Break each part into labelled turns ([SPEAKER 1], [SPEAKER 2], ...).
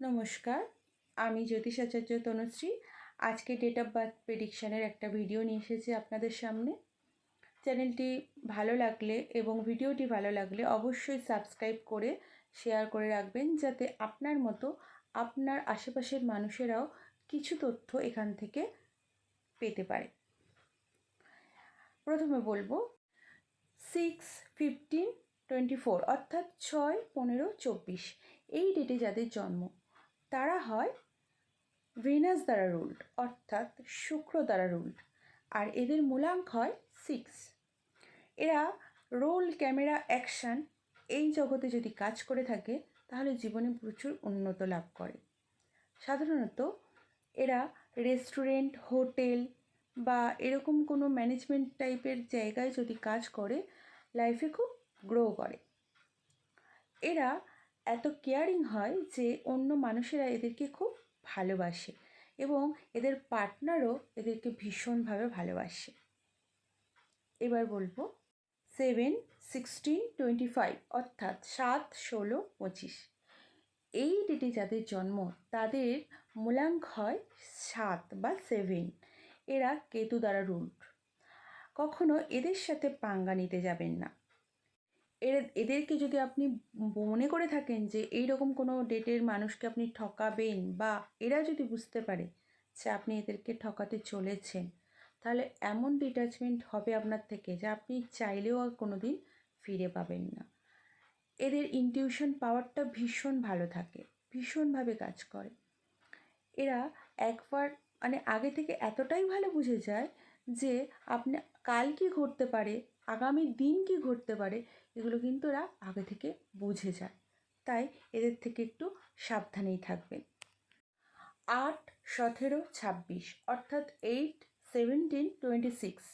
[SPEAKER 1] নমস্কার, আমি জ্যোতিষাচার্য তনুশ্রী। আজকে ডেট অফ বার্থ প্রেডিকশানের একটা ভিডিও নিয়ে এসেছি আপনাদের সামনে। চ্যানেলটি ভালো লাগলে এবং ভিডিওটি ভালো লাগলে অবশ্যই সাবস্ক্রাইব করে শেয়ার করে রাখবেন, যাতে আপনার মতো আপনার আশেপাশের মানুষেরাও কিছু তথ্য এখান থেকে পেতে পারে। প্রথমে বলবো 6/15/24 অর্থাৎ 6-15-24 এই ডেটে যাদের জন্ম তারা হয় ভেনাস দ্বারা রুলড, অর্থাৎ শুক্র দ্বারা রুলড, আর এদের মূলাঙ্ক হয় 6। এরা রোল, ক্যামেরা, অ্যাকশান এই জগতে যদি কাজ করে থাকে তাহলে জীবনে প্রচুর উন্নত লাভ করে। সাধারণত এরা রেস্টুরেন্ট, হোটেল বা এরকম কোনো ম্যানেজমেন্ট টাইপের জায়গায় যদি কাজ করে লাইফে খুব গ্রো করে। এরা এত কেয়ারিং হয় যে অন্য মানুষেরা এদেরকে খুব ভালোবাসে এবং এদের পার্টনারও এদেরকে ভীষণভাবে ভালোবাসে। এবার বলবো 7-16-25 অর্থাৎ 7-16-25 এই ডেটে যাদের জন্ম তাদের মূলাঙ্ক হয় 7 বা 7। এরা কেতু দ্বারা রুলড। কখনো এদের সাথে পাঙ্গা নিতে যাবেন না। এদেরকে যদি আপনি মনে করে থাকেন যে এই রকম কোনো ডেটের মানুষকে আপনি ঠকাবেন, বা এরা যদি বুঝতে পারে যে আপনি এদেরকে ঠকাতে চলেছেন, তাহলে এমন ডিট্যাচমেন্ট হবে আপনার থেকে যে আপনি চাইলেও আর কোনো দিন ফিরে পাবেন না। এদের ইনটিউশন পাওয়ারটা ভীষণ ভালো থাকে, ভীষণভাবে কাজ করে। এরা একবার আগে থেকে এতটাই ভালো বুঝে যায় যে আপনি কাল কী ঘটতে পারে, আগামী দিন কী ঘটতে পারে, এগুলো কিন্তু এরা আগে থেকে বুঝে যায়। তাই এদের থেকে একটু সাবধানেই থাকবেন। 8-17-26 অর্থাৎ 8-17-26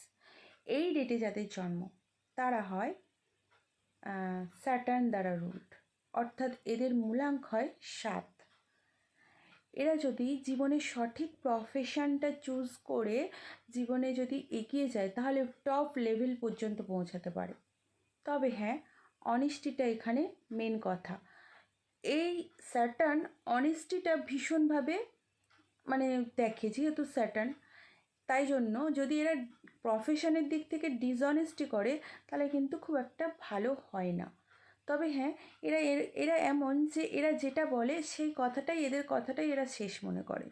[SPEAKER 1] এই ডেটে যাদের জন্ম তারা হয় স্যাটার্ন দ্বারা রুলড, অর্থাৎ এদের মূলাঙ্ক হয় 7। এরা যদি জীবনে সঠিক প্রফেশনটা চুজ করে জীবনে যদি এগিয়ে যায় তাহলে টপ লেভেল পর্যন্ত পৌঁছাতে পারে। তবে হ্যাঁ, অনেস্টিটা এখানে মেন কথা। এই স্যাটার্ন অনেস্টিটা ভীষণভাবে দেখে, যেহেতু স্যাটার্ন, তাই জন্য যদি এরা প্রফেশনের দিক থেকে ডিসঅনেস্টি করে তাহলে কিন্তু খুব একটা ভালো হয় না। তবে হ্যাঁ, এরা এমন যে এরা যেটা বলে সেই কথাটাই, এদের কথাটাই এরা শেষ মনে করে।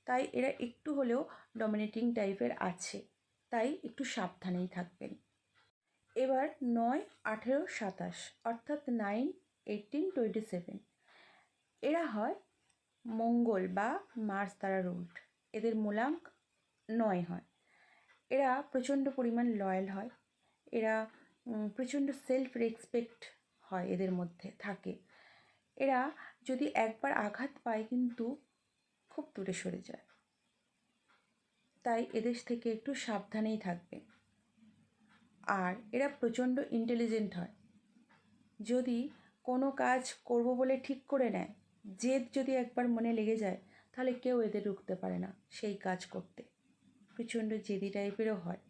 [SPEAKER 1] তাই এরা একটু হলেও ডমিনেটিং টাইপের আছে, তাই একটু সাবধানেই থাকবেন। এবার 9-18-27 অর্থাৎ 9-18-27 এরা হয় মঙ্গল বা মার্স দ্বারা রুলড। এদের মূলাঙ্ক 9 হয়। এরা প্রচণ্ড পরিমাণ লয়াল হয়। এরা প্রচণ্ড সেলফ রেসপেক্ট হয় এদের মধ্যে থাকে। এরা যদি একবার আঘাত পায় কিন্তু খুব দূরে সরে যায়। তাই এদের থেকে একটু সাবধানেই থাকবেন। আর এরা প্রচণ্ড ইন্টেলিজেন্ট হয়। যদি কোনো কাজ করব বলে ঠিক করে নেয়, জেদ যদি একবার মনে লেগে যায় তাহলে কেউ এদের রুখতে পারে না সেই কাজ করতে। প্রচণ্ড জেদি টাইপেরও হয়।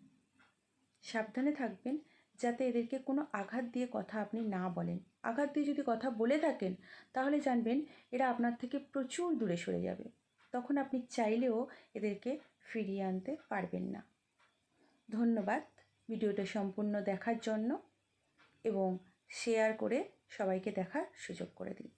[SPEAKER 1] সাবধানে থাকবেন যাতে এদেরকে কোনো আঘাত দিয়ে কথা আপনি না বলেন। আঘাত দিয়ে যদি কথা বলে থাকেন তাহলে জানবেন এরা আপনার থেকে প্রচুর দূরে সরে যাবে। তখন আপনি চাইলেও এদেরকে ফিরিয়ে আনতে পারবেন না। ধন্যবাদ ভিডিওটা সম্পূর্ণ দেখার জন্য, এবং শেয়ার করে সবাইকে দেখার সুযোগ করে দিন।